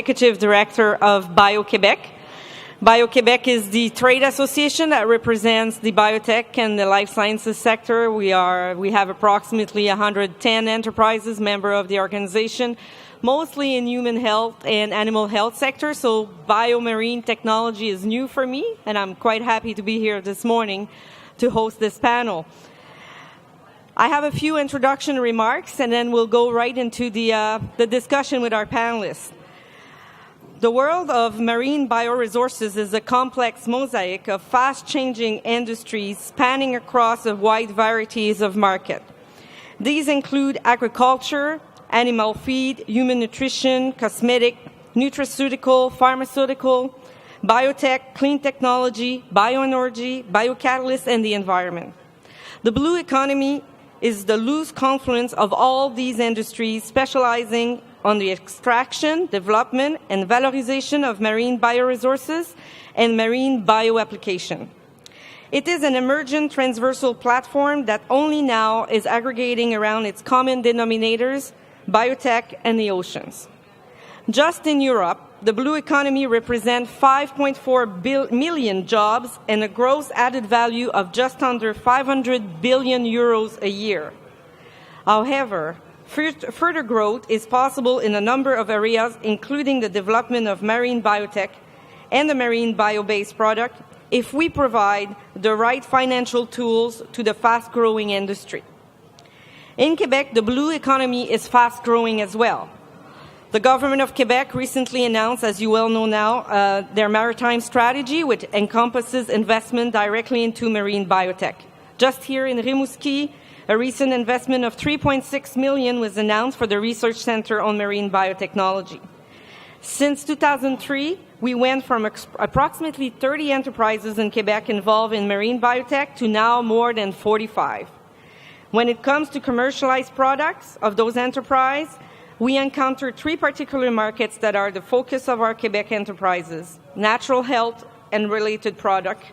Executive Director of BioQuébec. BioQuébec is the trade association that represents the biotech and the life sciences sector. We have approximately 110 enterprises, member of the organization, mostly in human health and animal health sector. So biomarine technology is new for me, and I'm quite happy to be here this morning to host this panel. I have a few introduction remarks, and then we'll go right into the discussion with our panelists. The world of marine bioresources is a complex mosaic of fast-changing industries spanning across a wide varieties of market. These include agriculture, animal feed, human nutrition, cosmetic, nutraceutical, pharmaceutical, biotech, clean technology, bioenergy, biocatalysts, and the environment. The blue economy is the loose confluence of all these industries specializing on the extraction, development, and valorization of marine bioresources and marine bioapplication. It is an emergent transversal platform that only now is aggregating around its common denominators, biotech and the oceans. Just in Europe, the blue economy represents 5.4 million jobs and a gross added value of just under 500 billion euros a year. However, further growth is possible in a number of areas, including the development of marine biotech and the marine bio-based product, if we provide the right financial tools to the fast-growing industry. In Quebec, the blue economy is fast-growing as well. The government of Quebec recently announced, as you well know now, their maritime strategy, which encompasses investment directly into marine biotech. Just here in Rimouski, a recent investment of $3.6 million was announced for the Research Center on Marine Biotechnology. Since 2003, we went from approximately 30 enterprises in Quebec involved in marine biotech to now more than 45. When it comes to commercialized products of those enterprises, we encounter three particular markets that are the focus of our Quebec enterprises: natural health and related products,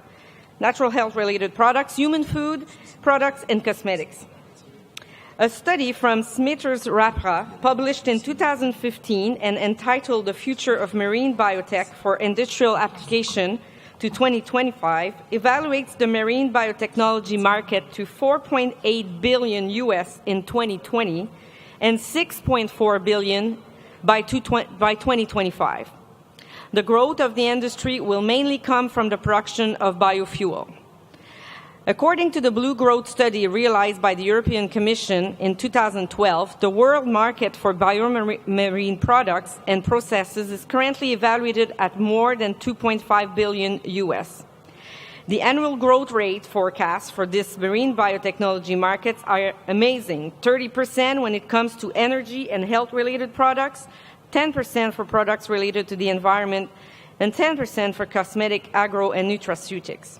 human food products, and cosmetics. A study from Smithers Rapra, published in 2015 and entitled The Future of Marine Biotech for Industrial Application to 2025, evaluates the marine biotechnology market to $4.8 billion US in 2020 and $6.4 billion by 2025. The growth of the industry will mainly come from the production of biofuel. According to the Blue Growth study realized by the European Commission in 2012, the world market for biomarine products and processes is currently evaluated at more than $2.5 billion US. The annual growth rate forecasts for this marine biotechnology markets are amazing: 30% when it comes to energy and health-related products, 10% for products related to the environment, and 10% for cosmetic, agro, and nutraceutics.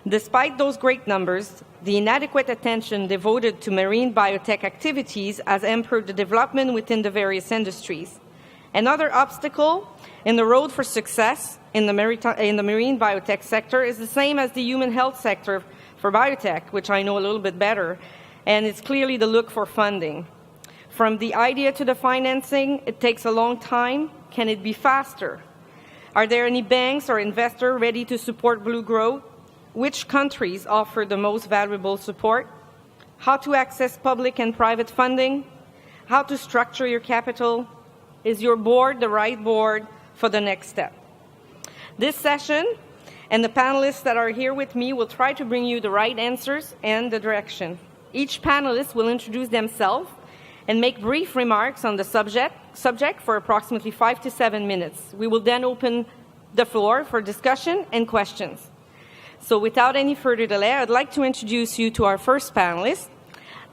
Despite those great numbers, the inadequate attention devoted to marine biotech activities has hampered the development within the various industries. Another obstacle in the road for success in the marine biotech sector is the same as the human health sector for biotech, which I know a little bit better, and it's clearly the look for funding. From the idea to the financing, it takes a long time. Can it be faster? Are there any banks or investors ready to support blue growth? Which countries offer the most valuable support? How to access public and private funding? How to structure your capital? Is your board the right board for the next step? This session and the panelists that are here with me will try to bring you the right answers and the direction. Each panelist will introduce themselves and make brief remarks on the subject for approximately 5 to 7 minutes. We will then open the floor for discussion and questions. So without any further delay, I'd like to introduce you to our first panelist.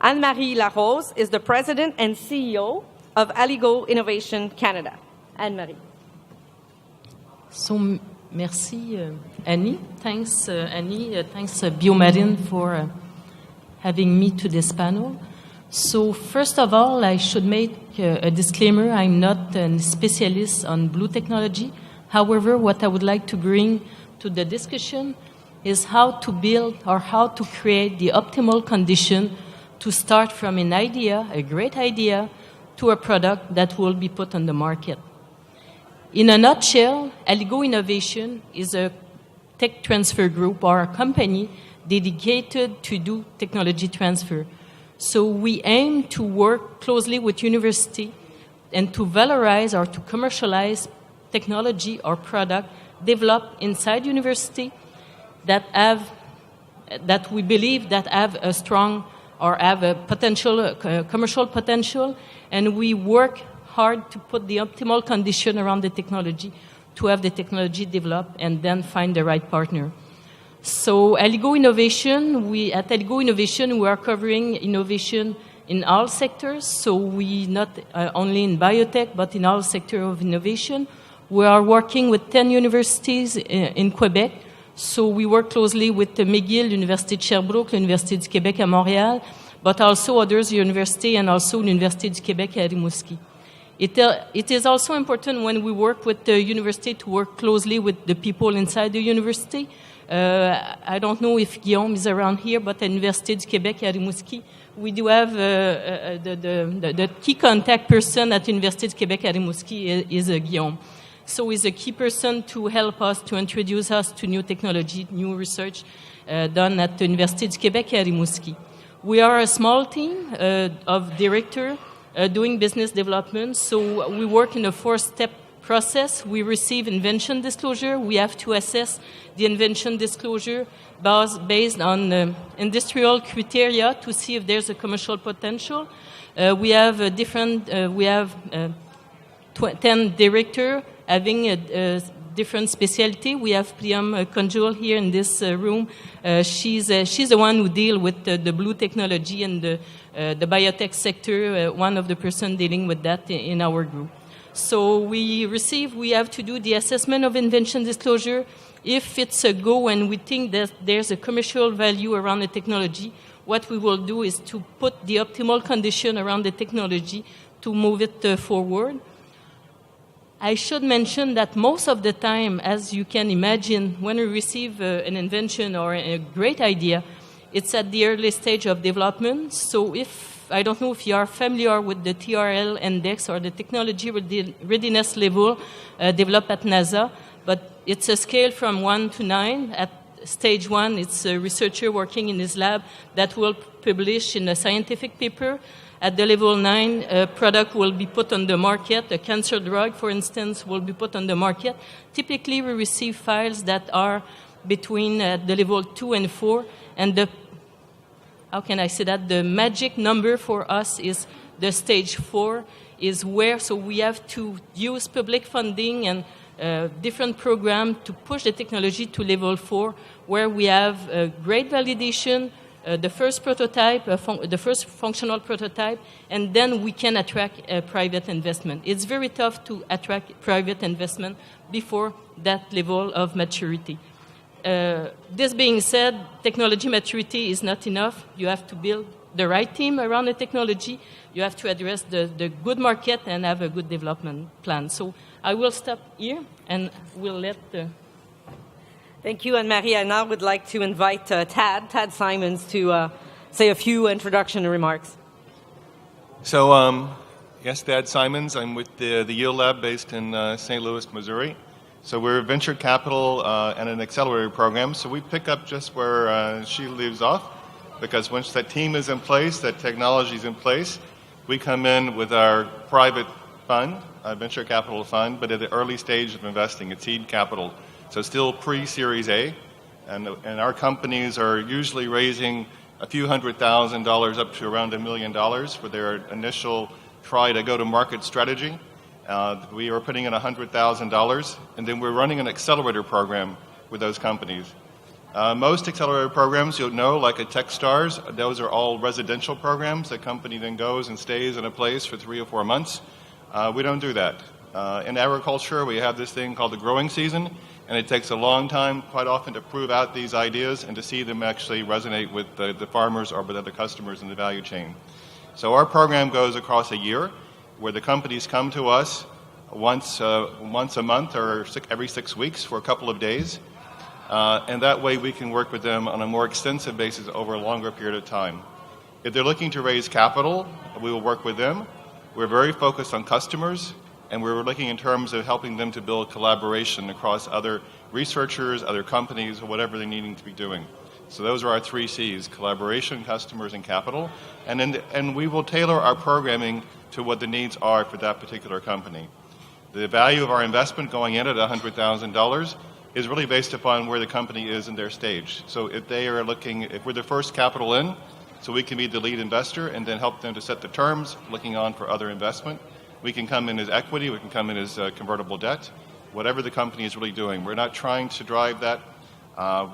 Anne-Marie Larose is the President and CEO of Aligo Innovation Canada. Anne-Marie. So, merci, Anie. Thanks, Anie. Thanks, Biomarine, for having me to this panel. So, first of all, I should make a disclaimer. I'm not a specialist on blue technology. However, what I would like to bring to the discussion is how to build or how to create the optimal condition to start from an idea, a great idea, to a product that will be put on the market. In a nutshell, Aligo Innovation is a tech transfer group or a company dedicated to do technology transfer. So we aim to work closely with university and to valorize or to commercialize technology or product developed inside university that we believe that have a strong or have a potential, commercial potential, and we work hard to put the optimal condition around the technology to have the technology developed and then find the right partner. So Aligo Innovation, at Aligo Innovation, we are covering innovation in all sectors. So we not only in biotech, but in all sectors of innovation. We are working with 10 universities in Quebec. So we work closely with McGill, Université de Sherbrooke, Université du Québec à Montréal, but also others universities and also Université du Québec à Rimouski. It is also important when we work with the university to work closely with the people inside the university. I don't know if Guillaume is around here, but at Université du Québec à Rimouski, we do have the key contact person at Université du Québec à Rimouski is Guillaume. So he's a key person to help us, to introduce us to new technology, new research done at the Université du Québec à Rimouski. We are a small team of directors doing business development. So we work in a 4-step process. We receive invention disclosure. We have to assess the invention disclosure based on industrial criteria to see if there's a commercial potential. We have 10 directors having a different specialty. We have Priam Conjul here in this room. She's the one who deals with the blue technology and the biotech sector, one of the person dealing with that in our group. So we have to do the assessment of invention disclosure. If it's a go and we think that there's a commercial value around the technology, what we will do is to put the optimal condition around the technology to move it forward. I should mention that most of the time, as you can imagine, when we receive an invention or a great idea, it's at the early stage of development. So I don't know if you are familiar with the TRL index or the technology readiness level developed at NASA, but it's a scale from 1 to 9. At stage 1, it's a researcher working in his lab that will publish in a scientific paper. At the level 9, a product will be put on the market. A cancer drug, for instance, will be put on the market. Typically, we receive files that are between the level 2 and 4. And the magic number for us is the stage 4 is where, so we have to use public funding and different programs to push the technology to level 4, where we have great validation, the first prototype, the first functional prototype, and then we can attract private investment. It's very tough to attract private investment before that level of maturity. This being said, technology maturity is not enough. You have to build the right team around the technology. You have to address the good market and have a good development plan. So I will stop here and we'll let Thank you, Anne-Marie. I now would like to invite Tad Simons to say a few introduction remarks. So, yes, Tad Simons. I'm with the Yield Lab based in St. Louis, Missouri. So we're a venture capital and an accelerator program. So we pick up just where she leaves off, because once that team is in place, that technology is in place, we come in with our private fund, a venture capital fund, but at the early stage of investing, it's seed capital. So still pre-Series A, and our companies are usually raising a few $100,000 up to around $1 million for their initial try to go-to-market strategy. We are putting in $100,000, and then we're running an accelerator program with those companies. Most accelerator programs, you'll know, like a Techstars, those are all residential programs. The company then goes and stays in a place for 3 or 4 months. We don't do that. In agriculture, we have this thing called the growing season, and it takes a long time, quite often, to prove out these ideas and to see them actually resonate with the farmers or with other customers in the value chain. So our program goes across a year, where the companies come to us once a month or every 6 weeks for a couple of days, and that way we can work with them on a more extensive basis over a longer period of time. If they're looking to raise capital, we will work with them. We're very focused on customers. and we're looking in terms of helping them to build collaboration across other researchers, other companies, or whatever they're needing to be doing. So those are our 3 C's: collaboration, customers, and capital. And we will tailor our programming to what the needs are for that particular company. The value of our investment going in at $100,000 is really based upon where the company is in their stage. So if we're the first capital in, so we can be the lead investor and then help them to set the terms, looking on for other investment. We can come in as equity, we can come in as convertible debt, whatever the company is really doing. We're not trying to drive that.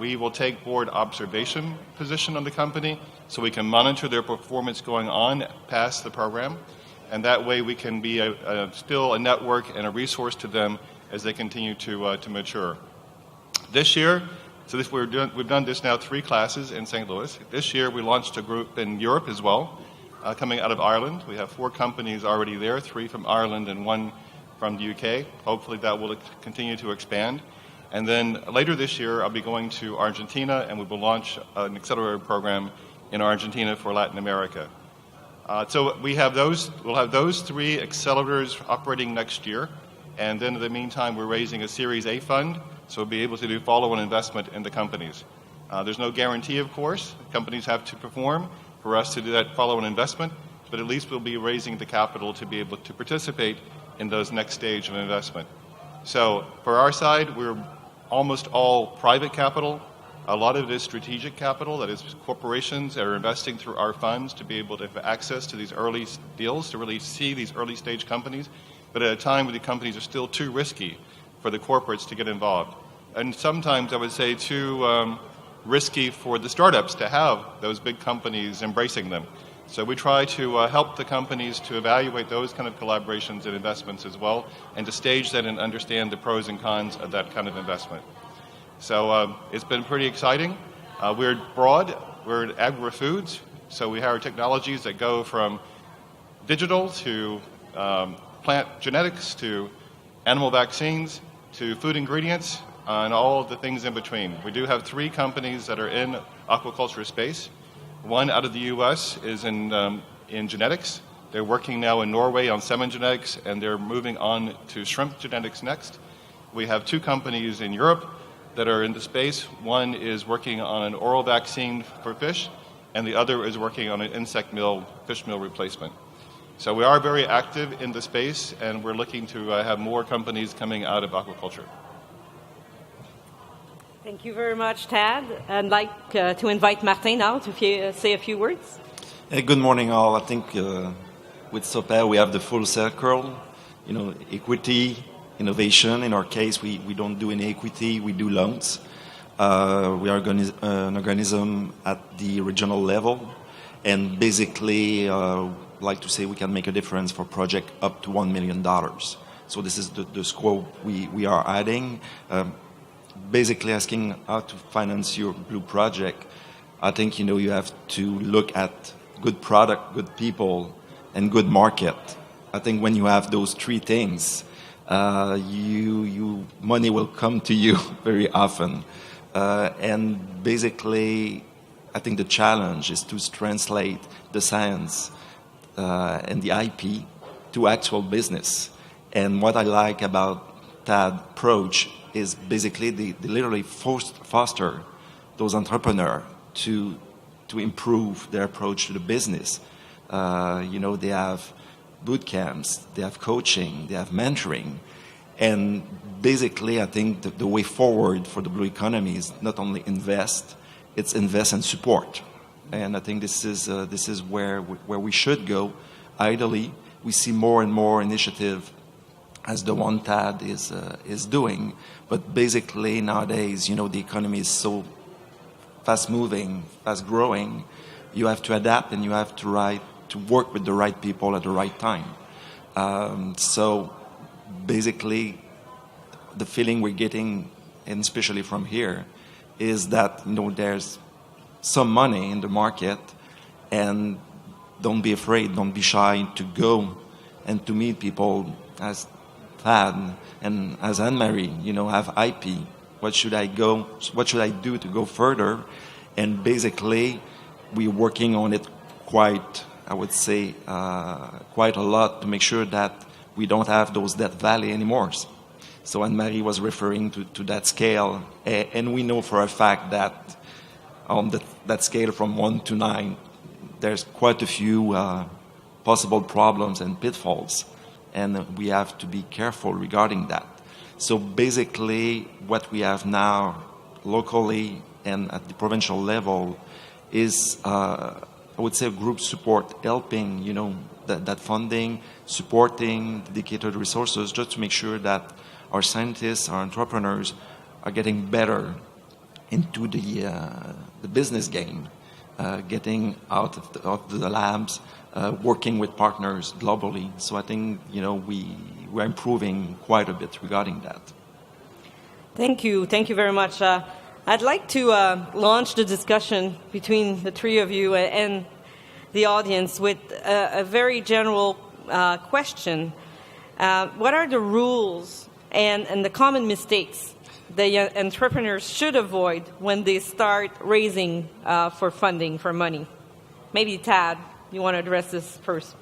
We will take board observation position on the company so we can monitor their performance going on past the program. And that way we can be still a network and a resource to them as they continue to mature. This year, we've done this now 3 classes in St. Louis. This year we launched a group in Europe as well, coming out of Ireland. We have 4 companies already there, 3 from Ireland and 1 from the UK. Hopefully that will continue to expand. And then later this year, I'll be going to Argentina, and we will launch an accelerator program in Argentina for Latin America. So we'll have those 3 accelerators operating next year. And then in the meantime, we're raising a Series A fund, so we'll be able to do follow-on investment in the companies. There's no guarantee, of course. Companies have to perform for us to do that follow-on investment, but at least we'll be raising the capital to be able to participate in those next stage of investment. So for our side, we're almost all private capital. A lot of it is strategic capital, that is corporations that are investing through our funds to be able to have access to these early deals, to really see these early stage companies, but at a time when the companies are still too risky for the corporates to get involved. And sometimes I would say too risky for the startups to have those big companies embracing them. So we try to help the companies to evaluate those kind of collaborations and investments as well, and to stage that and understand the pros and cons of that kind of investment. So it's been pretty exciting. We're broad. We're in agri-foods, so we have technologies that go from digital to plant genetics to animal vaccines to food ingredients and all the things in between. We do have 3 companies that are in aquaculture space. One out of the U.S. is in genetics. They're working now in Norway on salmon genetics, and they're moving on to shrimp genetics next. We have 2 companies in Europe that are in the space. One is working on an oral vaccine for fish, and the other is working on an insect meal, fish meal replacement. So we are very active in the space, and we're looking to have more companies coming out of aquaculture. Thank you very much, Tad. I'd like to invite Martin now to say a few words. Good morning, all. I think with SOPER we have the full circle, equity, innovation. In our case, we don't do any equity, we do loans. We are an organism at the regional level, and basically, like to say we can make a difference for project up to $1 million. So this is the scope we are adding. Basically asking how to finance your blue project. I think you have to look at good product, good people, and good market. I think when you have those 3 things, money will come to you very often. And basically, I think the challenge is to translate the science and the IP to actual business. And what I like about that approach is basically they literally foster those entrepreneurs to improve their approach to the business. They have boot camps, they have coaching, they have mentoring. And basically, I think the way forward for the blue economy is not only invest, it's invest and support. And I think this is where we should go. Ideally, we see more and more initiative as the one Tad is doing. But basically nowadays, the economy is so fast moving, fast growing. You have to adapt and you have to work with the right people at the right time. So basically, the feeling we're getting, and especially from here, is that there's some money in the market, and don't be afraid, don't be shy to go and to meet people as Tad and as Anne-Marie, have IP. What should I do to go further? And basically, we're working on it quite a lot to make sure that we don't have those debt valley anymore. So Anne-Marie was referring to that scale, and we know for a fact that on that scale from 1 to 9, there's quite a few possible problems and pitfalls, and we have to be careful regarding that. So basically, what we have now locally and at the provincial level is, I would say, group support, helping, that funding, supporting dedicated resources, just to make sure that our scientists, our entrepreneurs are getting better into the business game, getting out of the labs, working with partners globally. So I think, we're improving quite a bit regarding that. Thank you. Thank you very much. I'd like to launch the discussion between the three of you and the audience with a very general question. What are the rules and the common mistakes that entrepreneurs should avoid when they start raising for funding, for money? Maybe Tad, you want to address this first?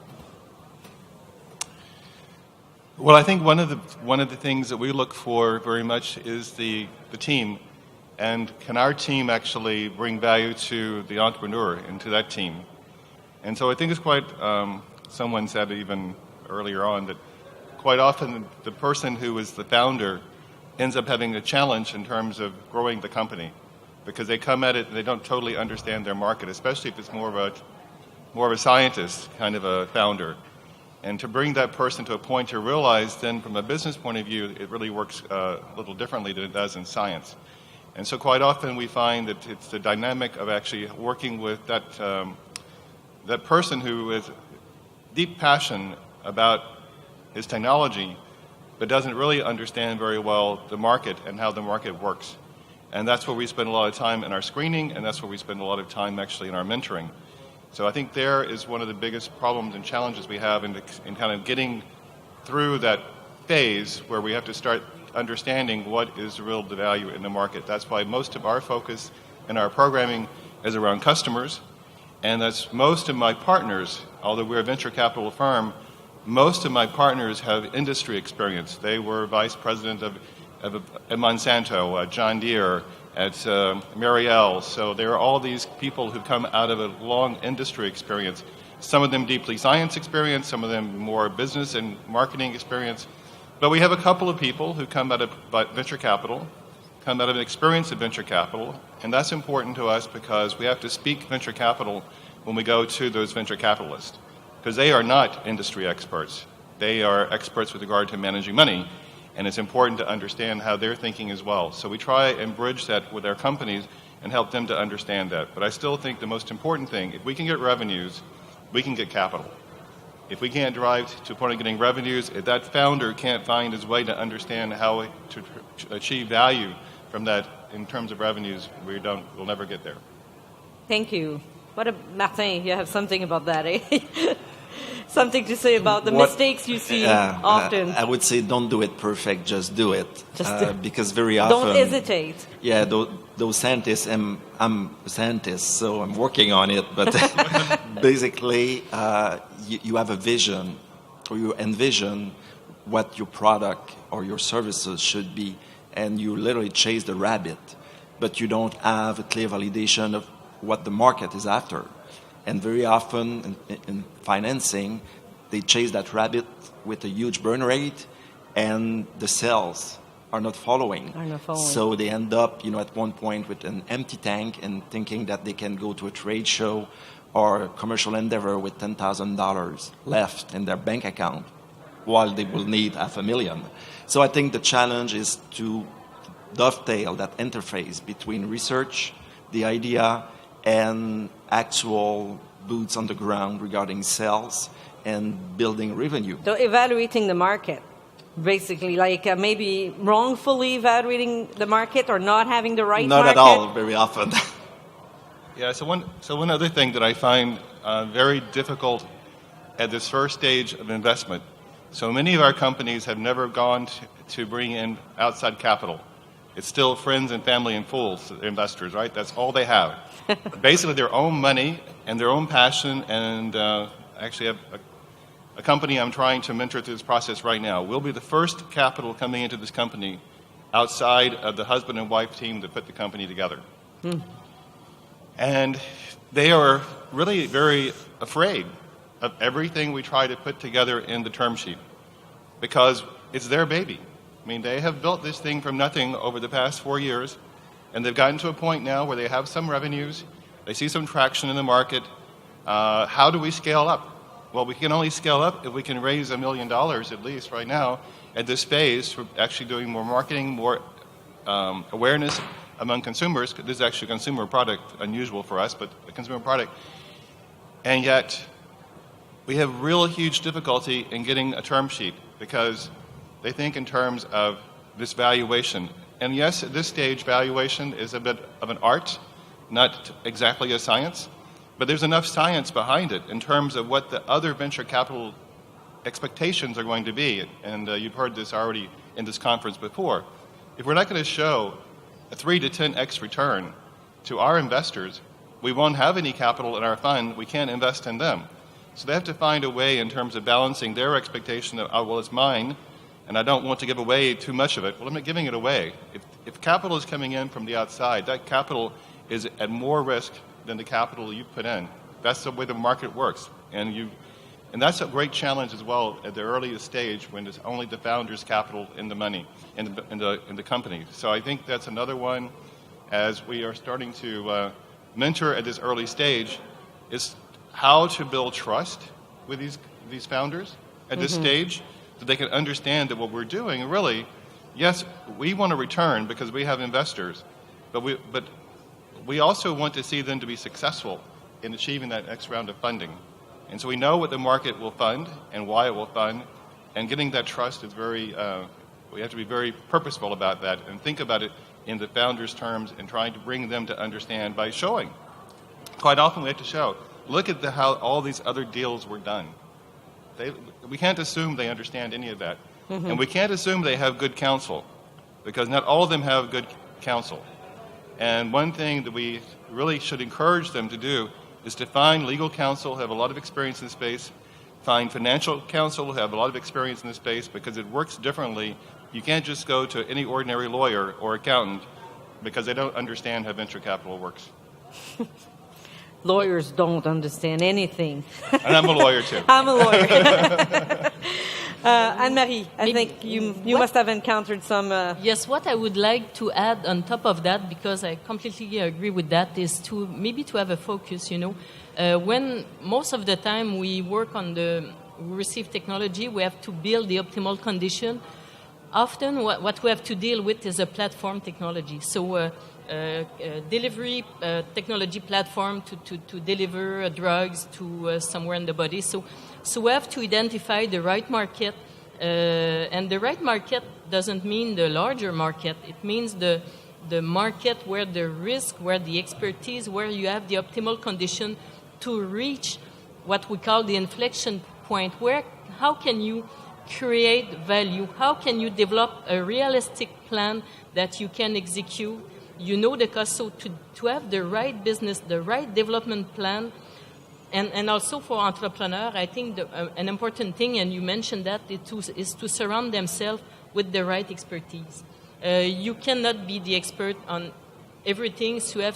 Well, I think one of the things that we look for very much is the team, and can our team actually bring value to the entrepreneur and to that team? And so I think it's quite. Someone said even earlier on that quite often the person who is the founder ends up having a challenge in terms of growing the company, because they come at it and they don't totally understand their market, especially if it's more of a scientist kind of a founder. And to bring that person to a point to realize then from a business point of view, it really works a little differently than it does in science. And so quite often we find that it's the dynamic of actually working with that person who has deep passion about his technology, but doesn't really understand very well the market and how the market works. And that's where we spend a lot of time in our screening, and that's where we spend a lot of time actually in our mentoring. So I think there is one of the biggest problems and challenges we have in kind of getting through that phase where we have to start understanding what is the real value in the market. That's why most of our focus in our programming is around customers, and that's most of my partners, although we're a venture capital firm, most of my partners have industry experience. They were vice president at Monsanto, John Deere, at Marielle. So there are all these people who come out of a long industry experience, some of them deeply science experience, some of them more business and marketing experience. But we have a couple of people who come out of venture capital, come out of an experience of venture capital, and that's important to us because we have to speak venture capital when we go to those venture capitalists, because they are not industry experts. They are experts with regard to managing money, and it's important to understand how they're thinking as well. So we try and bridge that with our companies and help them to understand that. But I still think the most important thing, if we can get revenues, we can get capital. If we can't drive to a point of getting revenues, if that founder can't find his way to understand how to achieve value from that in terms of revenues, we'll never get there. Thank you. Martin, you have something about that, eh? Something to say about the mistakes you see often. I would say don't do it perfect, just do it. Because very often... Don't hesitate. Yeah, those scientists, I'm a scientist, so I'm working on it, but basically you have a vision, or you envision what your product or your services should be, and you literally chase the rabbit, but you don't have a clear validation of what the market is after. And very often in financing, they chase that rabbit with a huge burn rate, and the sales are not following. So they end up, at one point with an empty tank and thinking that they can go to a trade show or a commercial endeavor with $10,000 left in their bank account, while they will need $500,000. So I think the challenge is to dovetail that interface between research, the idea, and actual boots on the ground regarding sales and building revenue. So evaluating the market, basically, like maybe wrongfully evaluating the market or not having the right market? Not at all, very often. Yeah, so one other thing that I find very difficult at this first stage of investment. So many of our companies have never gone to bring in outside capital. It's still friends and family and fools, investors, right? That's all they have. Basically their own money and their own passion, and actually have a a company I'm trying to mentor through this process right now. We'll be the first capital coming into this company outside of the husband and wife team that put the company together. And they are really very afraid of everything we try to put together in the term sheet because it's their baby. I mean, they have built this thing from nothing over the past 4 years, and they've gotten to a point now where they have some revenues, they see some traction in the market. How do we scale up? Well, we can only scale up if we can raise $1 million at least right now at this phase for actually doing more marketing, more awareness among consumers. This is actually a consumer product, unusual for us, but a consumer product. And yet, we have real huge difficulty in getting a term sheet because they think in terms of this valuation. And yes, at this stage, valuation is a bit of an art, not exactly a science, but there's enough science behind it in terms of what the other venture capital expectations are going to be. And you've heard this already in this conference before. If we're not going to show a 3 to 10x return to our investors, we won't have any capital in our fund. We can't invest in them. So they have to find a way in terms of balancing their expectation of, oh, well, it's mine, and I don't want to give away too much of it. Well, I'm not giving it away. If capital is coming in from the outside, that capital is at more risk than the capital you put in. That's the way the market works. And that's a great challenge as well at the earliest stage when it's only the founder's capital in the money, in the company. So I think that's another one as we are starting to mentor at this early stage is how to build trust with these founders at this stage so they can understand that what we're doing really, yes, we want to return because we have investors, but we also want to see them to be successful in achieving that next round of funding. And so we know what the market will fund and why it will fund, and getting that trust is very, we have to be very purposeful about that and think about it in the founders' terms and trying to bring them to understand by showing. Quite often we have to show, look at how all these other deals were done. We can't assume they understand any of that. And we can't assume they have good counsel, because not all of them have good counsel. And one thing that we really should encourage them to do is to find legal counsel who have a lot of experience in the space, find financial counsel who have a lot of experience in the space, because it works differently. You can't just go to any ordinary lawyer or accountant because they don't understand how venture capital works. Lawyers don't understand anything. And I'm a lawyer too. I'm a lawyer. Anne-Marie, I think you must have encountered some... Yes, what I would like to add on top of that, because I completely agree with that, is to maybe to have a focus, when most of the time we work on we receive technology, we have to build the optimal condition. Often what we have to deal with is a platform technology. So delivery technology platform to deliver drugs to somewhere in the body. So we have to identify the right market, and the right market doesn't mean the larger market. It means the market where the risk, where the expertise, where you have the optimal condition to reach what we call the inflection point. How can you create value? How can you develop a realistic plan that you can execute? You know the cost, so to have the right business, the right development plan, and also for entrepreneurs, I think an important thing, and you mentioned that, is to surround themselves with the right expertise. You cannot be the expert on everything, so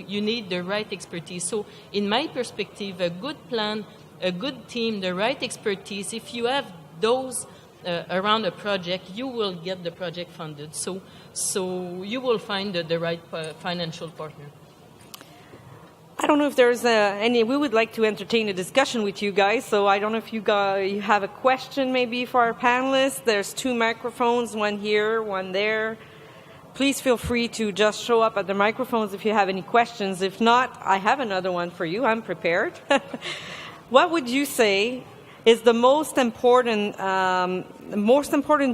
you need the right expertise. So in my perspective, a good plan, a good team, the right expertise, if you have those around a project, you will get the project funded. So you will find the right financial partner. I don't know if there's any... We would like to entertain a discussion with you guys, so I don't know if you have a question maybe for our panelists. There's 2 microphones, one here, one there. Please feel free to just show up at the microphones if you have any questions. If not, I have another one for you. I'm prepared. What would you say is the most important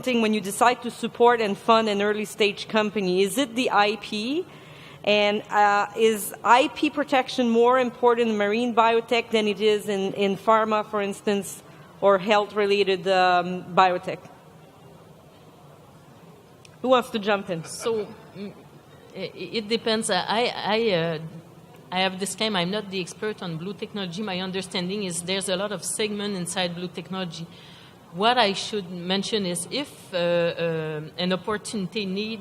thing when you decide to support and fund an early-stage company? Is it the IP? And is IP protection more important in marine biotech than it is in pharma, for instance, or health-related biotech? Who wants to jump in? So it depends. I have disclaimed I'm not the expert on blue technology. My understanding is there's a lot of segment inside blue technology. What I should mention is if an opportunity need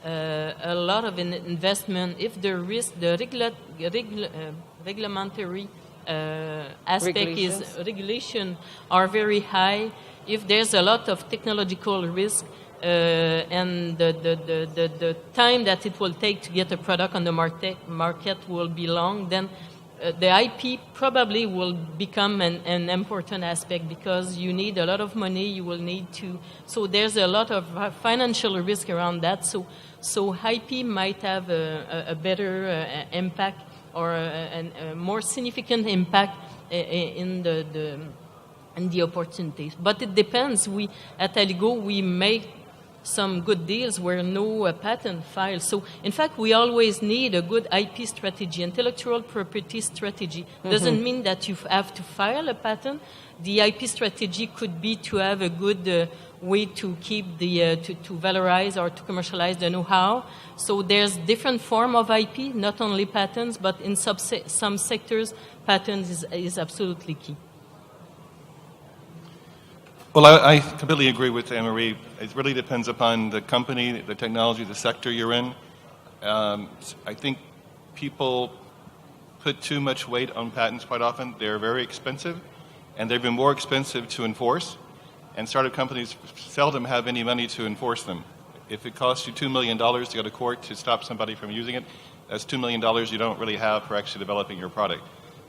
a lot of an investment, if the risk, the regulatory aspect is regulation are very high, if there's a lot of technological risk, and the time that it will take to get a product on the market will be long, then the IP probably will become an important aspect because you need a lot of money, you will need to, so there's a lot of financial risk around that, so IP might have a better impact or a more significant impact in the opportunities. But it depends. We at Aligo we make some good deals where no patent filed. So, in fact, we always need a good IP strategy, intellectual property strategy. Doesn't mean that you have to file a patent. The IP strategy could be to have a good way to keep the to valorize or to commercialize the know-how. So there's different form of IP, not only patents, but in some sectors, patents is absolutely key. Well, I completely agree with Anne-Marie. It really depends upon the company, the technology, the sector you're in. I think people put too much weight on patents quite often. They're very expensive, and they've been more expensive to enforce, and startup companies seldom have any money to enforce them. If it costs you $2 million to go to court to stop somebody from using it, that's $2 million you don't really have for actually developing your product.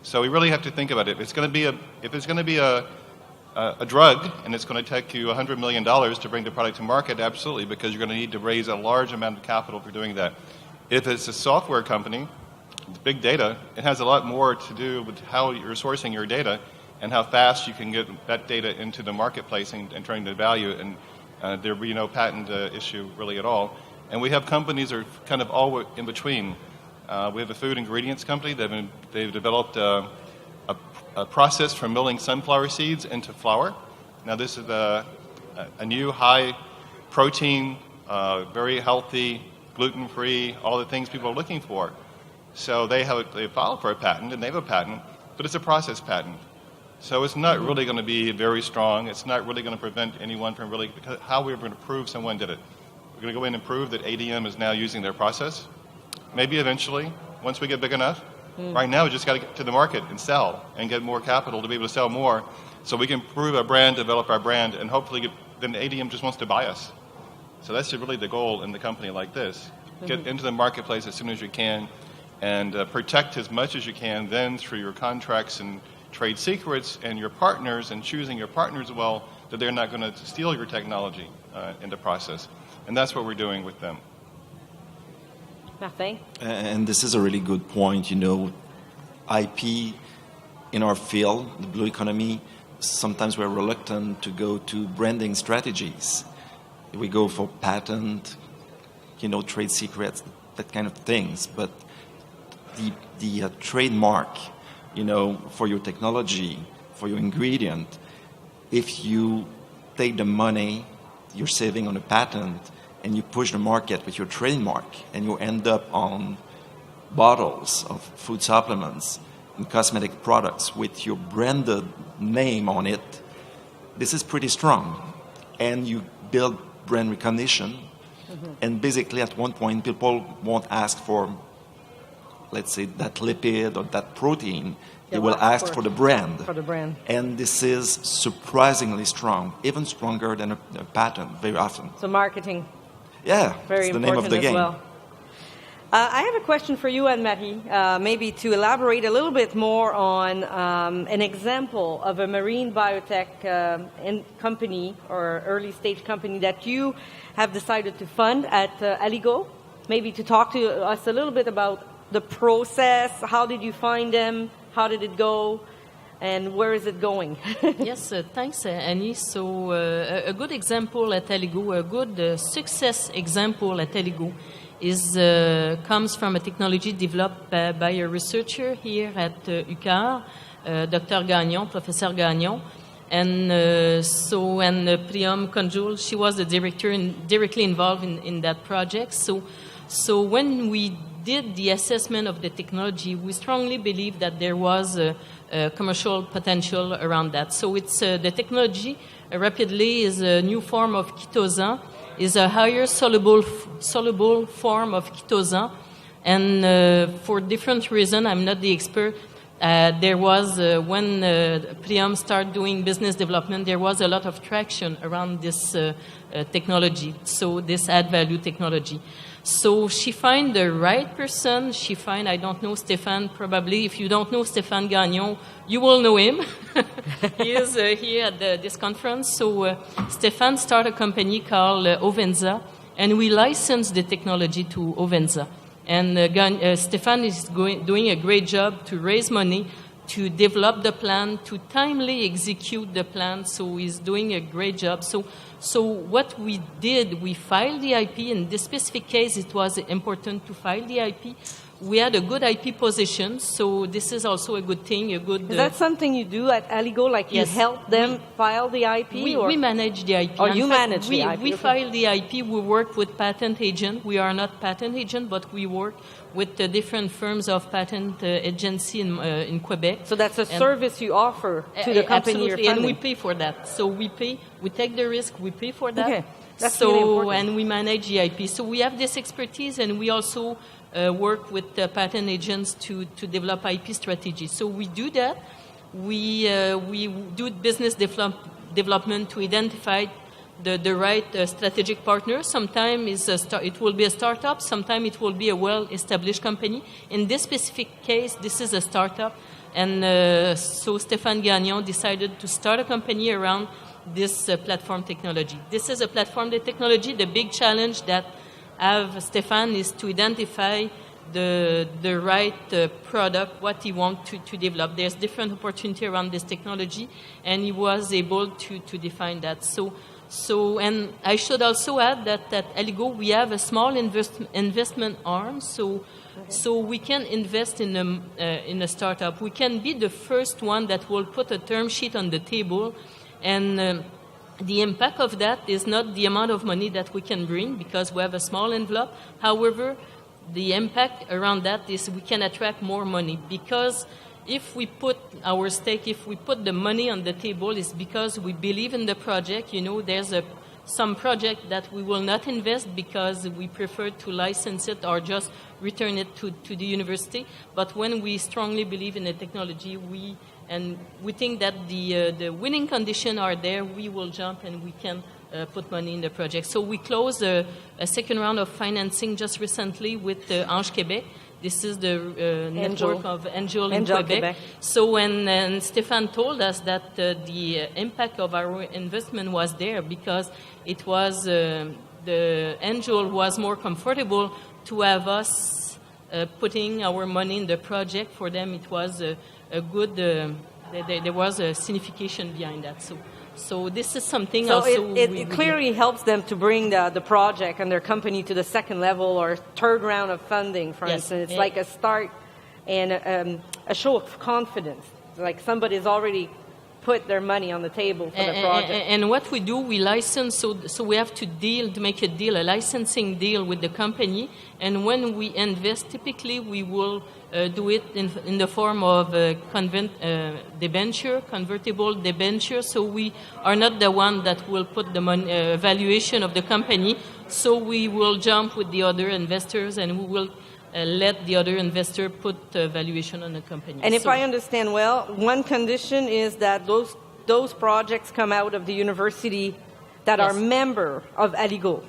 So we really have to think about it. If it's going to be a drug, and it's going to take you $100 million to bring the product to market, absolutely, because you're going to need to raise a large amount of capital for doing that. If it's a software company, it's big data, it has a lot more to do with how you're sourcing your data and how fast you can get that data into the marketplace and turn into value, and there will be no patent issue really at all. And we have companies that are kind of all in between. We have a food ingredients company. They've developed a process for milling sunflower seeds into flour. Now this is a new high protein, very healthy, gluten-free, all the things people are looking for. So they filed for a patent, and they have a patent, but it's a process patent. So it's not really going to be very strong. It's not really going to prevent anyone from really, because how we're going to prove someone did it. We're going to go in and prove that ADM is now using their process. Maybe eventually, once we get big enough. Right now, we just got to get to the market and sell and get more capital to be able to sell more, so we can prove our brand, develop our brand, and hopefully then ADM just wants to buy us. So that's really the goal in the company like this. Get into the marketplace as soon as you can and protect as much as you can then through your contracts and trade secrets and your partners and choosing your partners well, that they're not going to steal your technology in the process. And that's what we're doing with them. Nothing. And this is a really good point. You know, IP in our field, the blue economy, sometimes we're reluctant to go to branding strategies. We go for patent, trade secrets, that kind of things. But the trademark, for your technology, for your ingredient, if you take the money you're saving on a patent and you push the market with your trademark, and you end up on bottles of food supplements and cosmetic products with your branded name on it, this is pretty strong. And you build brand recognition, and basically at one point people won't ask for, let's say, that lipid or that protein. They will ask for the brand. For the brand. And this is surprisingly strong, even stronger than a patent very often. So marketing. Yeah, very it's the name of the game. Well. I have a question for you, Anne-Marie, maybe to elaborate a little bit more on an example of a marine biotech company or early stage company that you have decided to fund at Aligo. Maybe to talk to us a little bit about the process. How did you find them? How did it go? And where is it going? Yes, thanks, Anie. So a good example at Aligo, a good success example at Aligo comes from a technology developed by a researcher here at UQAR, Dr. Gagnon, Professor Gagnon. And Priam Conjoul, she was the director and directly involved in that project. So when we did the assessment of the technology, we strongly believe that there was a commercial potential around that. So it's the technology rapidly is a new form of chitosan, is a higher soluble form of chitosan, and for different reasons, I'm not the expert. There was, when Priam started doing business development, there was a lot of traction around this technology, so this add-value technology. So she find the right person. She find, I don't know, Stéphane, probably. If you don't know Stéphane Gagnon, you will know him. He is here at this conference. So Stéphane started a company called Ovenza, and we licensed the technology to Ovenza. And Stéphane is doing a great job to raise money, to develop the plan, to timely execute the plan. So he's doing a great job. So what we did, we filed the IP. In this specific case, it was important to file the IP. We had a good IP position, so this is also a good thing. A good. Is that something you do at Aligo? Like yes, you help them file the IP? We manage the IP. Or you manage the IP? We file the IP. We work with patent agent. We are not patent agent, but we work with the different firms of patent agency in Quebec. So that's a service you offer to the company you're funding. funding. And we pay for that. So we pay. We take the risk. We pay for that. Okay. That's so really important. And we manage the IP. So we have this expertise, and we also work with patent agents to develop IP strategy. So we do that. We do business development to identify the right strategic partner. Sometimes it will be a startup. Sometimes it will be a well-established company. In this specific case, this is a startup. And so Stéphane Gagnon decided to start a company around this platform technology. This is a platform technology. The big challenge that Stéphane is to identify the right product, what he wants to develop. There's different opportunity around this technology, and he was able to define that. So, and I should also add that at Aligo we have a small investment arm, so we can invest in a startup. We can be the first one that will put a term sheet on the table, and the impact of that is not the amount of money that we can bring because we have a small envelope. However, the impact around that is we can attract more money because if we put our stake, if we put the money on the table, it's because we believe in the project. You know, there's some project that we will not invest because we prefer to license it or just return it to the university. But when we strongly believe in the technology, we think that the winning conditions are there, we will jump and we can put money in the project. So we closed a second round of financing just recently with Ange Québec. This is the network of Angel in Quebec. So when Stéphane told us that the impact of our investment was there because it was the Angel was more comfortable to have us putting our money in the project. For them, it was a good. There was a signification behind that. So this is something. So also it clearly helps them to bring the project and their company to the second level or third round of funding, for instance. It's like a start and a show of confidence. Like somebody's already put their money on the table for the project. And what we do, we license. So we have to make a licensing deal with the company. And when we invest, typically we will do it in the form of debenture, convertible debenture. So we are not the one that will put the money, valuation of the company. So we will jump with the other investors and we will let the other investor put valuation on the company. And if I understand well, one condition is that those projects come out of the university that are member of Aligo.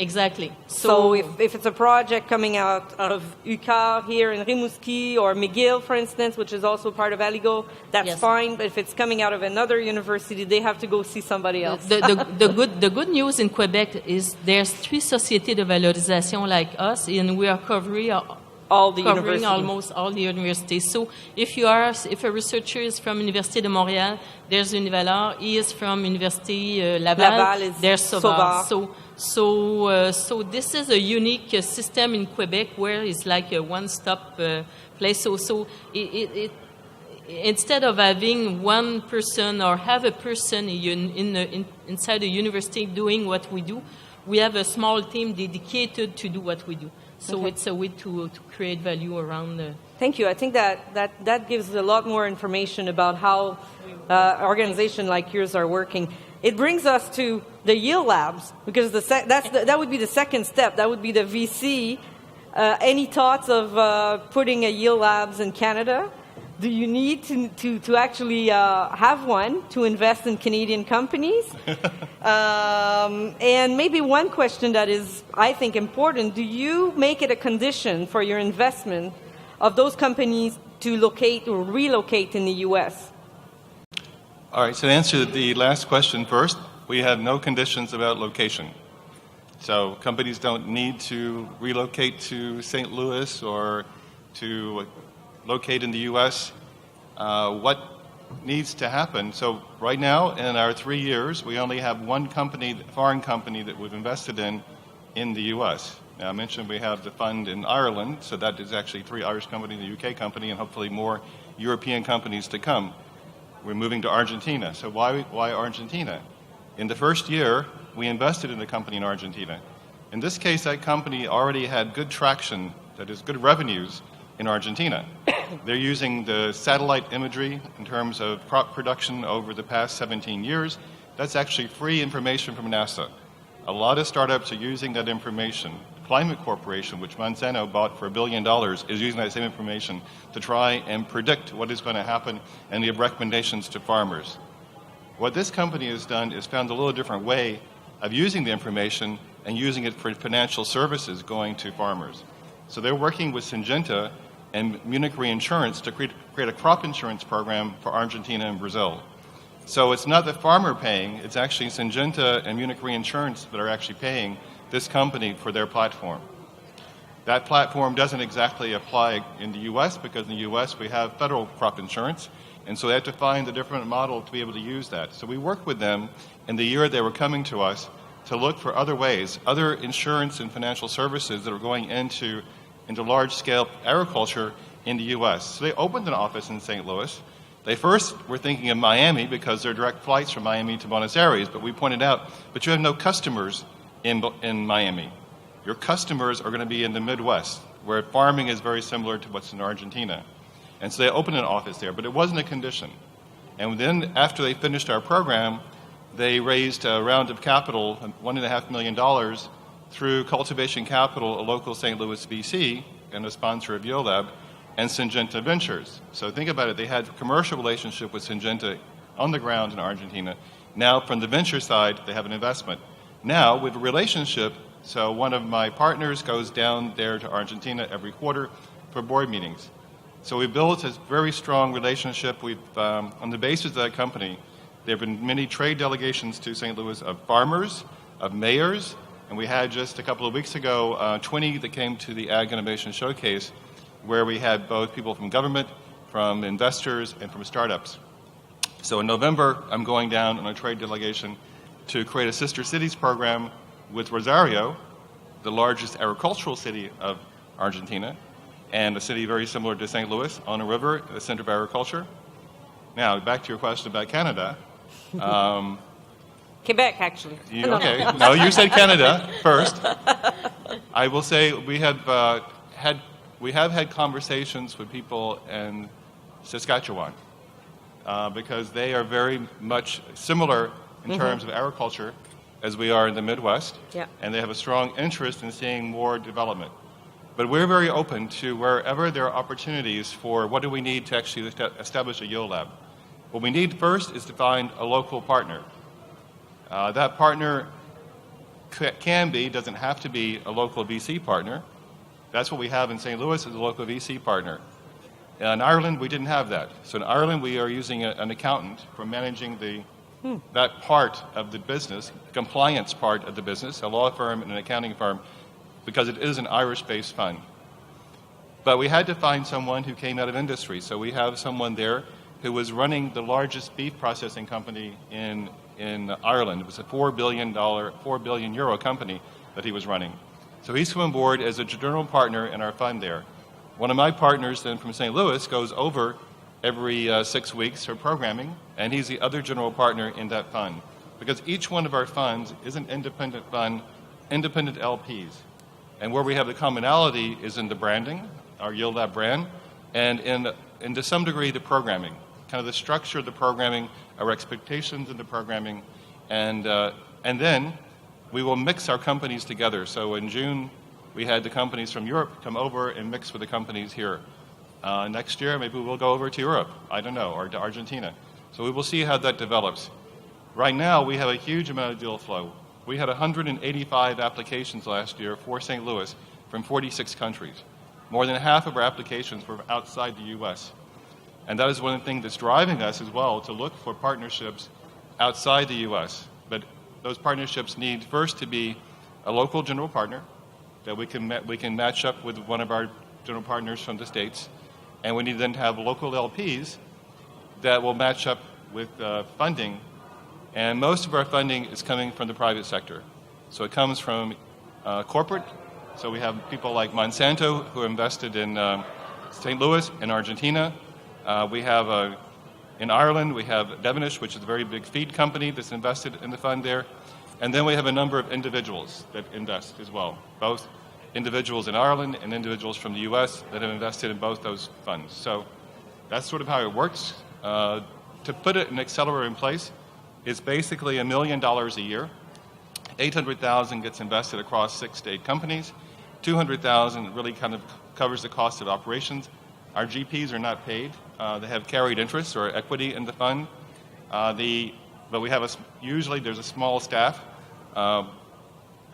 Exactly. So if it's a project coming out of UQAR here in Rimouski or McGill, for instance, which is also part of Aligo, that's fine. But if it's coming out of another university, they have to go see somebody else. The good news in Quebec is there's 3 sociétés de valorisation like us, and we are covering almost all the universities. So if a researcher is from Université de Montréal, there's Univalor. He is from Université Laval. There's SOPER. So this is a unique system in Quebec where it's like a one-stop place. So it instead of having one person or have a person inside a university doing what we do, we have a small team dedicated to do what we do. So Okay. it's a way to create value around the... Thank you. I think that gives a lot more information about how organizations like yours are working. It brings us to the yield labs, because that would be the second step. That would be the VC. Any thoughts of putting a yield labs in Canada? Do you need to actually have one to invest in Canadian companies? And maybe one question that is, I think, important. Do you make it a condition for your investment of those companies to locate or relocate in the U.S.? All right, so to answer the last question first, we have no conditions about location. So companies don't need to relocate to St. Louis or to locate in the U.S. What needs to happen? So right now, in our 3 years, we only have one company, foreign company, that we've invested in the U.S. Now, I mentioned we have the fund in Ireland, so that is actually 3 Irish companies, a UK company, and hopefully more European companies to come. We're moving to Argentina. So why Argentina? In the first year, we invested in a company in Argentina. In this case, that company already had good traction, that is, good revenues in Argentina. They're using the satellite imagery in terms of crop production over the past 17 years. That's actually free information from NASA. A lot of startups are using that information. Climate Corporation, which Monsanto bought for $1 billion, is using that same information to try and predict what is going to happen and give recommendations to farmers. What this company has done is found a little different way of using the information and using it for financial services going to farmers. So they're working with Syngenta and Munich Reinsurance to create a crop insurance program for Argentina and Brazil. So it's not the farmer paying, it's actually Syngenta and Munich Reinsurance that are actually paying this company for their platform. That platform doesn't exactly apply in the U.S. because in the U.S. we have federal crop insurance, and so they have to find a different model to be able to use that. So we worked with them in the year they were coming to us to look for other ways, other insurance and financial services that are going into large-scale agriculture in the U.S. So they opened an office in St. Louis. They first were thinking of Miami because there are direct flights from Miami to Buenos Aires, but we pointed out, but you have no customers in Miami. Your customers are going to be in the Midwest, where farming is very similar to what's in Argentina. And so they opened an office there, but it wasn't a condition. And then after they finished our program, they raised a round of capital, $1.5 million, through Cultivation Capital, a local St. Louis VC, and a sponsor of YoLab, and Syngenta Ventures. So think about it. They had a commercial relationship with Syngenta on the ground in Argentina. Now, from the venture side, they have an investment. Now, with a relationship, so one of my partners goes down there to Argentina every quarter for board meetings. So we built a very strong relationship. We've, on the basis of that company, there have been many trade delegations to St. Louis of farmers, of mayors, and we had just a couple of weeks ago 20 that came to the Ag Innovation Showcase, where we had both people from government, from investors, and from startups. So in November, I'm going down on a trade delegation to create a Sister Cities program with Rosario, the largest agricultural city of Argentina, and a city very similar to St. Louis, on a river, the center of agriculture. Now, back to your question about Canada. Quebec, actually. Okay. No, you said Canada first. I will say we have had conversations with people in Saskatchewan because they are very much similar in terms of agriculture as we are in the Midwest, and they have a strong interest in seeing more development. But we're very open to wherever there are opportunities for what do we need to actually establish a yield lab. What we need first is to find a local partner. That partner doesn't have to be a local VC partner. That's what we have in St. Louis as a local VC partner. In Ireland, we didn't have that. So in Ireland, we are using an accountant for managing that part of the business, compliance part of the business, a law firm and an accounting firm, because it is an Irish-based fund. But we had to find someone who came out of industry. So we have someone there who was running the largest beef processing company in Ireland. It was a €4 billion company that he was running. So he's come on board as a general partner in our fund there. One of my partners then from St. Louis goes over every 6 weeks for programming, and he's the other general partner in that fund. Because each one of our funds is an independent fund, independent LPs. And where we have the commonality is in the branding, our Yield Lab brand, and in to some degree the programming, kind of the structure of the programming, our expectations in the programming, and then we will mix our companies together. So in June, we had the companies from Europe come over and mix with the companies here. Next year, maybe we'll go over to Europe, I don't know, or to Argentina. So we will see how that develops. Right now, we have a huge amount of deal flow. We had 185 applications last year for St. Louis from 46 countries. More than half of our applications were outside the U.S. And that is one of the things that's driving us as well to look for partnerships outside the U.S. But those partnerships need first to be a local general partner that we can match up with one of our general partners from the States. And we need then to have local LPs that will match up with funding. And most of our funding is coming from the private sector. So it comes from corporate. So we have people like Monsanto who invested in St. Louis and Argentina. We have in Ireland, we have Devonish, which is a very big feed company that's invested in the fund there. And then we have a number of individuals that invest as well, both individuals in Ireland and individuals from the U.S. that have invested in both those funds. So that's sort of how it works. To put an accelerator in place, it's basically $1 million a year. $800,000 gets invested across 6 to 8 companies. $200,000 really kind of covers the cost of operations. Our GPs are not paid. They have carried interest or equity in the fund. But we have usually there's a small staff.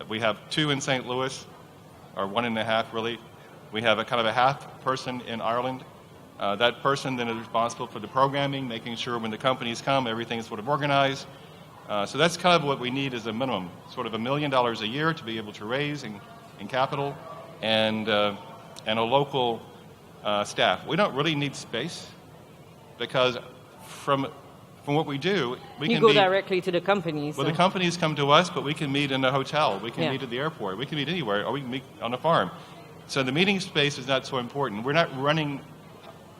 We have 2 in St. Louis, or 1.5 really. We have a kind of a half person in Ireland. That person then is responsible for the programming, making sure when the companies come, everything is sort of organized. So that's kind of what we need as a minimum, sort of $1 million a year to be able to raise in capital, and a local staff. We don't really need space because from what we do, we can go directly to the companies. Well, the companies come to us, but we can meet in a hotel. We can meet at the airport. We can meet anywhere, or we can meet on a farm. So the meeting space is not so important. We're not running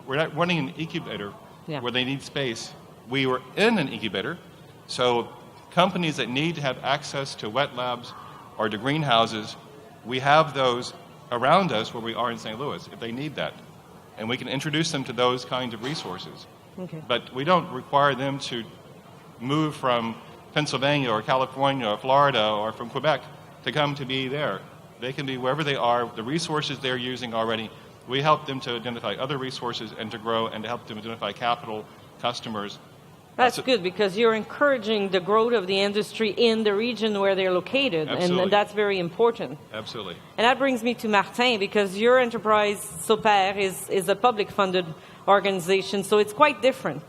an incubator where they need space. We were in an incubator, so companies that need to have access to wet labs or to greenhouses, we have those around us where we are in St. Louis if they need that. And we can introduce them to those kinds of resources. Okay. But we don't require them to move from Pennsylvania or California or Florida or from Quebec to come to be there. They can be wherever they are, the resources they're using already. We help them to identify other resources and to grow and to help them identify capital, customers. That's good because you're encouraging the growth of the industry in the region where they're located, and that's very important. Absolutely. And that brings me to Martin, because your enterprise, SOPER, is a public-funded organization, so it's quite different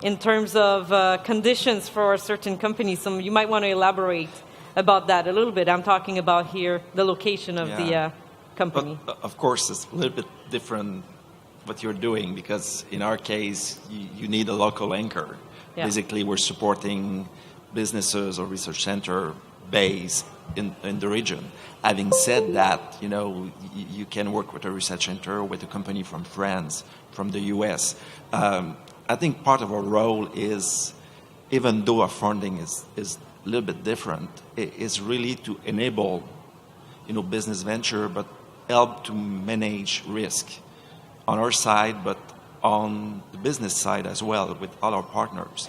in terms of conditions for certain companies. So you might want to elaborate about that a little bit. I'm talking about here the location of the company. But, of course, it's a little bit different what you're doing because in our case, you need a local anchor. Yeah. Basically, we're supporting businesses or research center based in the region. Having said that, you can work with a research center, with a company from France, from the US. I think part of our role is, even though our funding is a little bit different, is really to enable, business venture, but help to manage risk on our side, but on the business side as well with all our partners.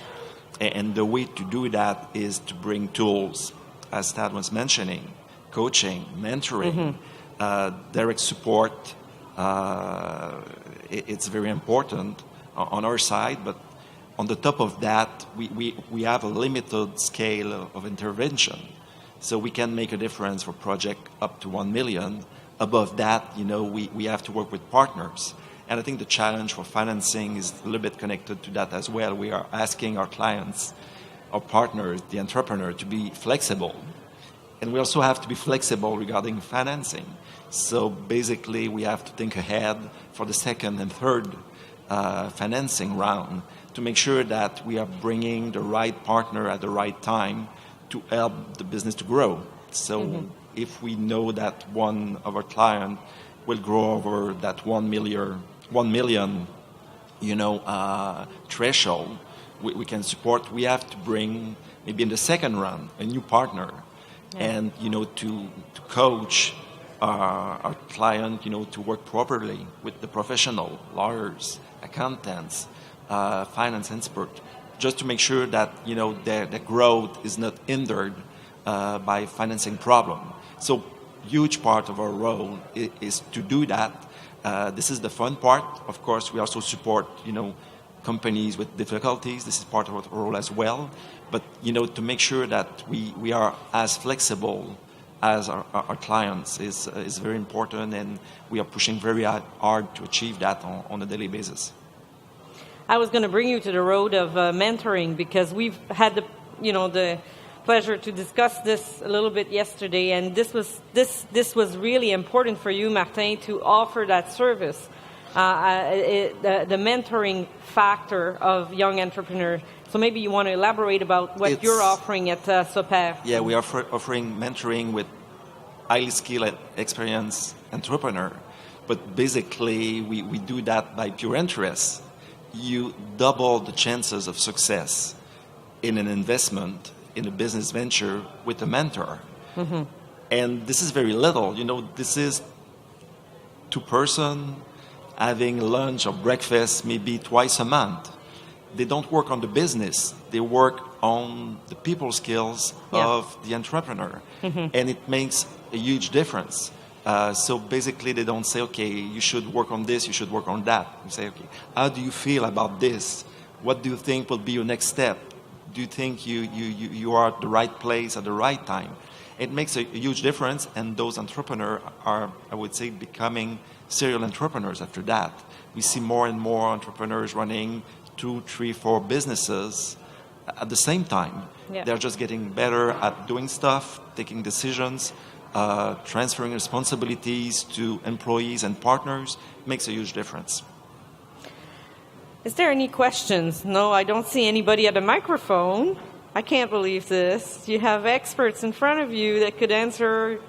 And the way to do that is to bring tools, as Tad was mentioning, coaching, mentoring, direct support. It's very important on our side, but on the top of that, we have a limited scale of intervention. So we can make a difference for project up to 1 million. Above that, we have to work with partners. And I think the challenge for financing is a little bit connected to that as well. We are asking our clients, our partners, the entrepreneur, to be flexible. And we also have to be flexible regarding financing. So basically, we have to think ahead for the second and third financing round to make sure that we are bringing the right partner at the right time to help the business to grow. So if we know that one of our clients will grow over that 1 million, threshold, we can support. We have to bring, maybe in the second round, a new partner, and to coach our client, to work properly with the professional, lawyers, accountants, finance experts, just to make sure that, their growth is not hindered by financing problem. So huge part of our role is to do that. This is the fun part. Of course, we also support, companies with difficulties. This is part of our role as well. But, to make sure that we are as flexible as our clients is very important, and we are pushing very hard to achieve that on a daily basis. I was going to bring you to the road of mentoring, because we've had the pleasure to discuss this a little bit yesterday, and this was really important for you, Martin, to offer that service, the mentoring factor of young entrepreneurs. So maybe you want to elaborate about what you're offering at SOPER. Yeah, we are offering mentoring with highly skilled, experienced entrepreneur, but basically we do that by pure interest. You double the chances of success in an investment, in a business venture with a mentor. Mm-hmm. And this is very little. This is 2 person having lunch or breakfast maybe twice a month. They don't work on the business. They work on the people skills of the entrepreneur. Mm-hmm. And it makes a huge difference. So basically, they don't say, okay, you should work on this, you should work on that. You say, okay, how do you feel about this? What do you think will be your next step? Do you think you are at the right place at the right time? It makes a huge difference, and those entrepreneurs are, I would say, becoming serial entrepreneurs after that. We see more and more entrepreneurs running 2, 3, 4 businesses at the same time. Yeah. They're just getting better at doing stuff, taking decisions, transferring responsibilities to employees and partners. Makes a huge difference. Is there any questions? No, I don't see anybody at a microphone. I can't believe this. You have experts in front of you that could answer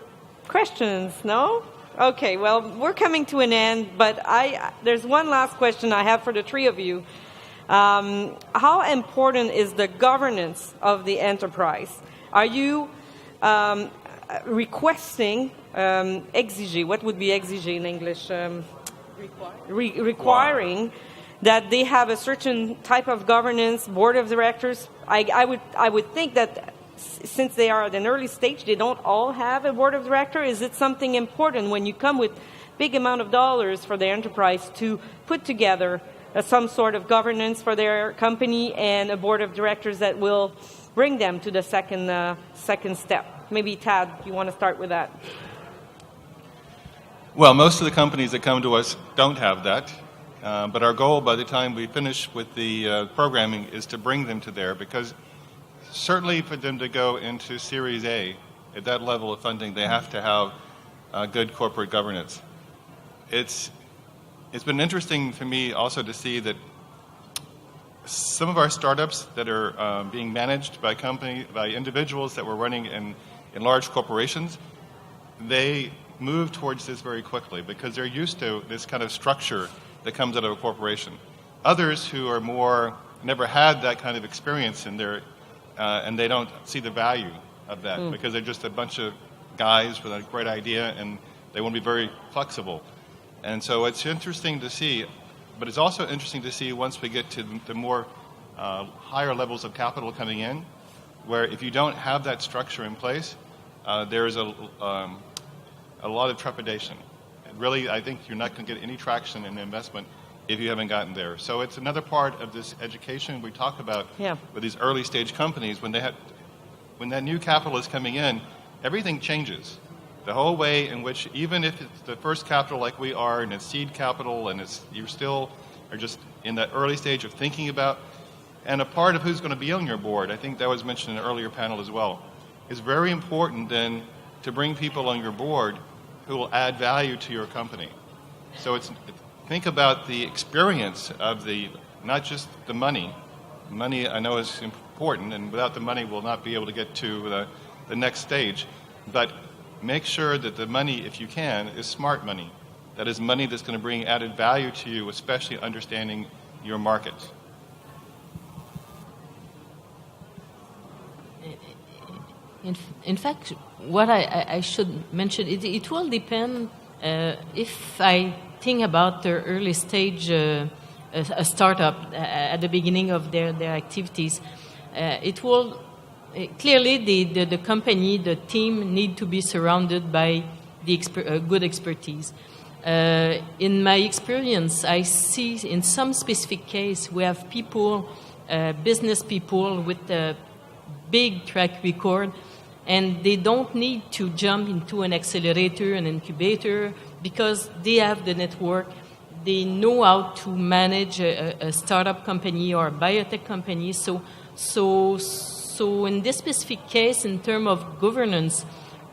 questions, no? Okay, well, we're coming to an end, but there's one last question I have for the 3 of you. How important is the governance of the enterprise? Are you requesting, exiger, what would be exiger in English? Requiring that they have a certain type of governance, board of directors? I would think that since they are at an early stage, they don't all have a board of directors. Is it something important when you come with big amount of dollars for the enterprise to put together some sort of governance for their company and a board of directors that will bring them to the second step? Maybe, Tad, you want to start with that? Well, most of the companies that come to us don't have that. But our goal by the time we finish with the programming is to bring them to there, because certainly for them to go into Series A at that level of funding, they have to have good corporate governance. It's been interesting for me also to see that some of our startups that are being managed by individuals that were running in large corporations, they move towards this very quickly because they're used to this kind of structure that comes out of a corporation. Others who are never had that kind of experience in their, and they don't see the value of that because they're just a bunch of guys with a great idea and they want to be very flexible. And so it's interesting to see, but it's also interesting to see once we get to the more higher levels of capital coming in, where if you don't have that structure in place, there's a lot of trepidation. Really, I think you're not going to get any traction in investment if you haven't gotten there. So it's another part of this education we talk about with these early stage companies. When that new capital is coming in, everything changes. The whole way in which, even if it's the first capital like we are, and it's seed capital, and you still are just in that early stage of thinking about, and a part of who's going to be on your board, I think that was mentioned in an earlier panel as well, is very important then to bring people on your board who will add value to your company. So think about the experience of not just the money. Money I know is important, and without the money we'll not be able to get to the next stage. But make sure that the money, if you can, is smart money. That is money that's going to bring added value to you, especially understanding your market. In fact, what I should mention, it will depend if I think about the early stage, a startup at the beginning of their activities. It will clearly the company, the team need to be surrounded by the good expertise. In my experience, I see in some specific case we have people, business people with a big track record, and they don't need to jump into an accelerator, an incubator, because they have the network. They know how to manage a startup company or a biotech company. So in this specific case, in terms of governance,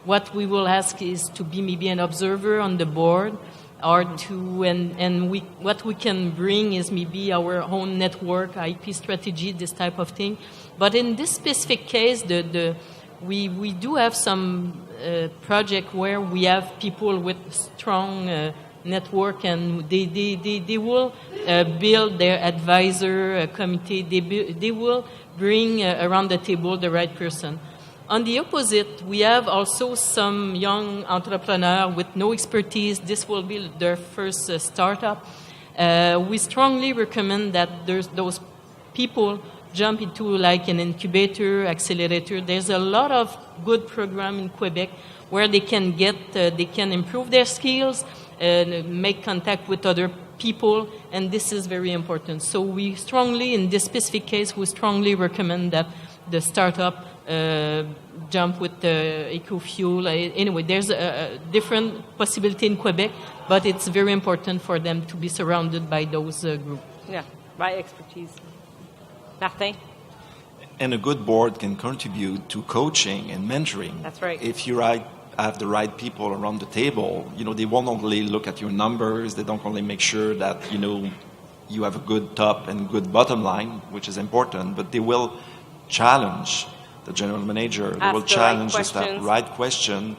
what we will ask is to be maybe an observer on the board, or what we can bring is maybe our own network, IP strategy, this type of thing. But in this specific case, we do have some project where we have people with strong network, and they will build their advisor committee. They will bring around the table the right person. On the opposite, we have also some young entrepreneurs with no expertise. This will be their first startup. We strongly recommend that those people jump into like an incubator, accelerator. There's a lot of good program in Quebec where they can improve their skills, make contact with other people, and this is very important. So we strongly, in this specific case, we strongly recommend that the startup jump with the eco-fuel. Anyway, there's a different possibility in Quebec, but it's very important for them to be surrounded by those groups. Yeah, by expertise. Martin? And a good board can contribute to coaching and mentoring. That's right. If you have the right people around the table, they won't only look at your numbers, they don't only make sure that, you have a good top and good bottom line, which is important, but they will challenge the general manager, they will challenge the staff, right question,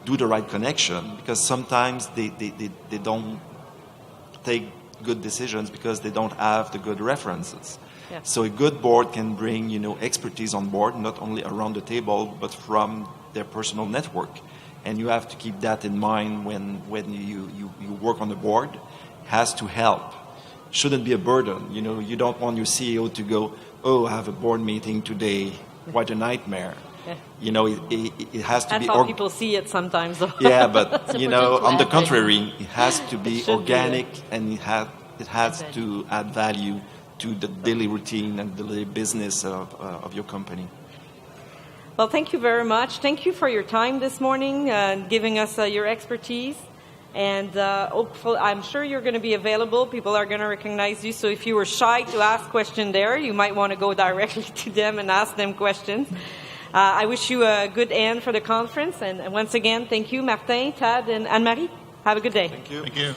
do the right connection, because sometimes they don't take good decisions because they don't have the good references. Yeah. So a good board can bring, expertise on board, not only around the table, but from their personal network. And you have to keep that in mind when you work on the board. It has to help. Shouldn't be a burden. You don't want your CEO to go, oh, I have a board meeting today. What a nightmare. Yeah. It has to That's be... how people see it sometimes. Yeah, but, on the contrary, it has to be organic, and it has to add value to the daily routine and daily business of your company. Well, thank you very much. Thank you for your time this morning, giving us your expertise. And hopefully, I'm sure you're going to be available. People are going to recognize you. So if you were shy to ask questions there, you might want to go directly to them and ask them questions. I wish you a good end for the conference. And once again, thank you, Martin, Tad, and Anne-Marie. Have a good day. Thank you. Thank you.